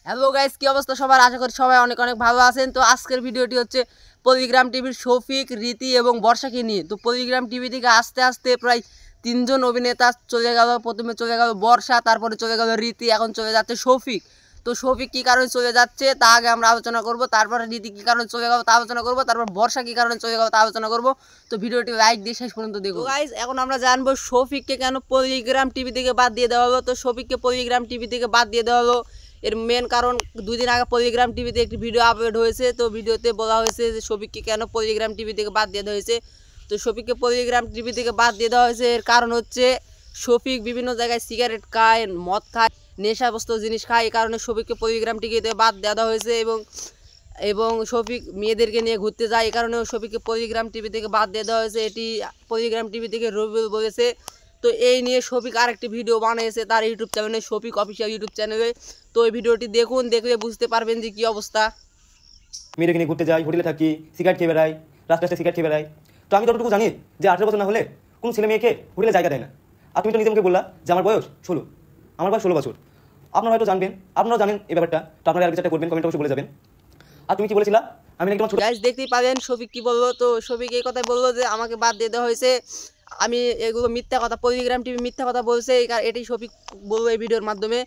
Hello guys, কি অবস্থা সবার? আশা করি সবাই অনেক অনেক ভালো আছেন। তো আজকের ভিডিওটি হচ্ছে পলিগ্রাম টিভির শফিক, রীতি এবং বর্ষাকে নিয়ে। তো পলিগ্রাম টিভি থেকে আস্তে আস্তে প্রায় তিনজন অভিনেতা চলে গেল। প্রথমে চলে গেল বর্ষা, তারপরে চলে গেল রীতি, এখন চলে যাচ্ছে শফিক। তো শফিক কী কারণে চলে যাচ্ছে তা আগে আমরা আলোচনা করব, তারপরে রীতি কী কারণে চলে গেল তা আলোচনা করব, তারপর বর্ষা কী কারণে চলে গেল তা আলোচনা করব। তো ভিডিওটি লাইক দিয়ে শেষ পর্যন্ত দেখুন। তো গাইস, এখন আমরা জানবো শফিককে কেন পলিগ্রাম টিভি থেকে বাদ দিয়ে দেওয়া হলো। তো শফিককে পলিগ্রাম টিভি থেকে বাদ দিয়ে দেওয়া হলো এর মেন কারণ, 2 দিন আগে পলিগ্রাম টিভিতে একটি ভিডিও আপলোড হয়েছে। তো ভিডিওতে বলা হয়েছে যে শফিককে কেন পলিগ্রাম টিভি থেকে বাদ দিয়ে দেওয়া হয়েছে। তো শফিককে পলিগ্রাম টিভি থেকে বাদ দিয়ে দেওয়া হয়েছে এর কারণ হচ্ছে শফিক বিভিন্ন জায়গায় সিগারেট খায়, মদ খায়, নেশাগ্রস্ত জিনিস খায়। এই কারণে শফিককে পলিগ্রাম টিভিতে বাদ দেওয়া হয়েছে। এবং শফিক মেয়েদেরকে নিয়ে ঘুরতে যায়, এই কারণেও শফিককে পলিগ্রাম টিভি থেকে বাদ দিয়ে দেওয়া হয়েছে। এটি পলিগ্রাম টিভি থেকে রবিউল বলেছে। তো এই নিয়ে শফিক আরেকটি ভিডিও বানিয়েছে তার ইউটিউব চ্যানেলে, শফিক অফিসিয়াল ইউটিউব চ্যানেলে। তো এই ভিডিওটি দেখুন, দেখলে বুঝতে পারবেন যে কী অবস্থা। মেয়েদেরকে নিয়ে ঘুরতে যাই, হোটেলে থাকি, সিগারেট খেয়ে বেড়াই, রাস্তায় সিগারেট খেয়ে বেড়াই। তো আমি যতটুকু জানি যে 18 বছর না হলে কোনো ছেলে মেয়েকে হোটেলে জায়গা দেয় না। আর তুমি তো নিজে মুখে বললা যে আমার বয়স 16। আমার বয়স 16 বছর। আপনারা হয়তো জানবেন, আপনারাও জানেন এই ব্যাপারটা। তো আপনারা আর বিচারটা করবেন, কমেন্ট অবশ্যই বলে যাবেন। আর তুমি কি বলেছিলা? আমি একদম ছোট। গাইস, দেখতেই পাবেন শফিক কি বললো। তো শফিক এই কথাই বললো যে আমাকে বাদ দিয়ে দেওয়া হয়েছে, আমি এগুলো মিথ্যা কথা, পলিগ্রাম টিভি মিথ্যা কথা বলছে। এটি শফিক বললো এই ভিডিওর মাধ্যমে।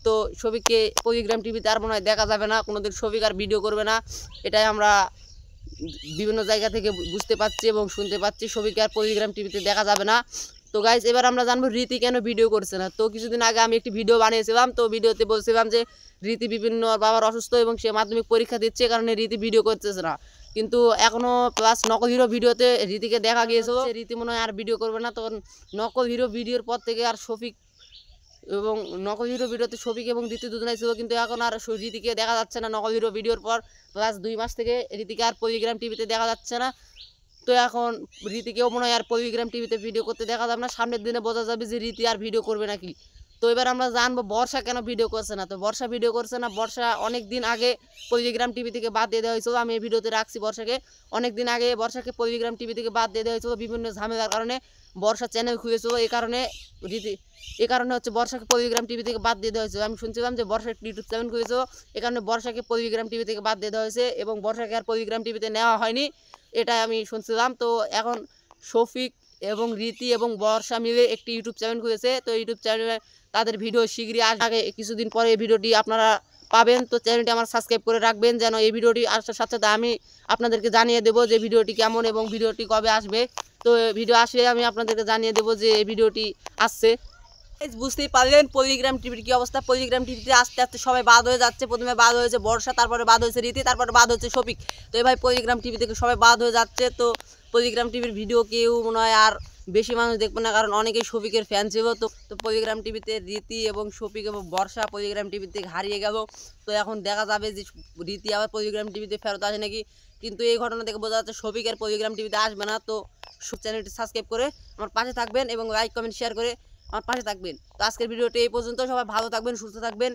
তো শফিককে পলিগ্রাম টিভিতে আর মনে হয় দেখা যাবে না কোনোদিন, শফিক আর ভিডিও করবে না। এটাই আমরা বিভিন্ন জায়গা থেকে বুঝতে পারছি এবং শুনতে পাচ্ছি, শফিককে আর পলিগ্রাম টিভিতে দেখা যাবে না। তো গাইস, এবার আমরা জানবো রীতি কেন ভিডিও করছে না। তো কিছুদিন আগে আমি একটি ভিডিও বানিয়েছিলাম। তো ভিডিওতে বলছিলাম যে রীতি বিভিন্ন বাবার অসুস্থ এবং সে মাধ্যমিক পরীক্ষা দিচ্ছে, কারণে রীতি ভিডিও করতেছে না। কিন্তু এখনও প্লাস নকল হিরো ভিডিওতে রীতিকে দেখা গিয়েছিল, রীতি মনে হয় আর ভিডিও করবে না। তখন নকল হিরো ভিডিওর পর থেকে আর শফিক এবং নকল হিরো ভিডিওতে শফিক এবং রীতি দুজনাই ছিল, কিন্তু এখন আর রীতিকে দেখা যাচ্ছে না নকল হিরো ভিডিওর পর। প্লাস 2 মাস থেকে রীতিকে আর পলিগ্রাম টিভিতে দেখা যাচ্ছে না। তো এখন রীতিকেও মনে হয় আর পলিগ্রাম টিভিতে ভিডিও করতে দেখা যাবে না। সামনের দিনে বোঝা যাবে যে রীতি আর ভিডিও করবে নাকি। তো এবার আমরা জানবো বর্ষা কেন ভিডিও করছে না। তো বর্ষা ভিডিও করছে না, বর্ষা অনেক দিন আগে পলিগ্রাম টিভি থেকে বাদ দিয়ে দেওয়া হয়েছিল। আমি এই ভিডিওতে রাখছি বর্ষাকে। অনেক দিন আগে বর্ষাকে পলিগ্রাম টিভি থেকে বাদ দিয়ে দেওয়া হয়েছিল বিভিন্ন ঝামেলার কারণে। বর্ষা চ্যানেল খুলেছিল, এই কারণে হচ্ছে বর্ষাকে পলিগ্রাম টিভি থেকে বাদ দিয়ে দেওয়া হয়েছে। আমি শুনছিলাম যে বর্ষা একটি ইউটিউব চ্যানেল খুলেছিল, এই কারণে বর্ষাকে পলিগ্রাম টিভি থেকে বাদ দিয়ে দেওয়া হয়েছে এবং বর্ষাকে আর পলিগ্রাম টিভিতে নেওয়া হয়নি, এটাই আমি শুনছিলাম। তো এখন শফিক এবং রীতি এবং বর্ষা মিলে একটি ইউটিউব চ্যানেল খুলেছে। তো ইউটিউব চ্যানেলে তাদের ভিডিও শীঘ্রই আসবে, কিছুদিন পরে এই ভিডিওটি আপনারা পাবেন। তো চ্যানেলটি আমার সাবস্ক্রাইব করে রাখবেন, যেন এই ভিডিওটি আসার সাথে সাথে আমি আপনাদেরকে জানিয়ে দেবো যে ভিডিওটি কেমন এবং ভিডিওটি কবে আসবে। তো ভিডিও আসলে আমি আপনাদেরকে জানিয়ে দেবো যে এই ভিডিওটি আসছে। বুঝতেই পারলেন পলিগ্রাম টিভির কী অবস্থা। পলিগ্রাম টিভিতে আস্তে আস্তে সবাই বাদ হয়ে যাচ্ছে। প্রথমে বাদ হয়েছে বর্ষা, তারপরে বাদ হয়েছে রীতি, তারপরে বাদ হচ্ছে শফিক। তো এভাবে পলিগ্রাম টিভি থেকে সবাই বাদ হয়ে যাচ্ছে। তো পলিগ্রাম টিভির ভিডিও কেউ মনে হয় আর বেশি মানুষ দেখবে না, কারণ অনেকেই শফিকের ফ্যান ছিল। তো পলিগ্রাম টিভিতে রীতি এবং শফিক এবং বর্ষা পলিগ্রাম টিভি থেকে হারিয়ে গেল। তো এখন দেখা যাবে যে রীতি আবার পলিগ্রাম টিভিতে ফেরত আসে নাকি। কিন্তু এই ঘটনা থেকে বোঝা যাচ্ছে শফিক আর পলিগ্রাম টিভিতে আসবে না। তো চ্যানেলটি সাবস্ক্রাইব করে আমার পাশে থাকবেন এবং লাইক কমেন্ট শেয়ার করে আমার পাশে থাকবেন। তো আজকের ভিডিওটি এই পর্যন্ত। সবাই ভালো থাকবেন, সুস্থ থাকবেন।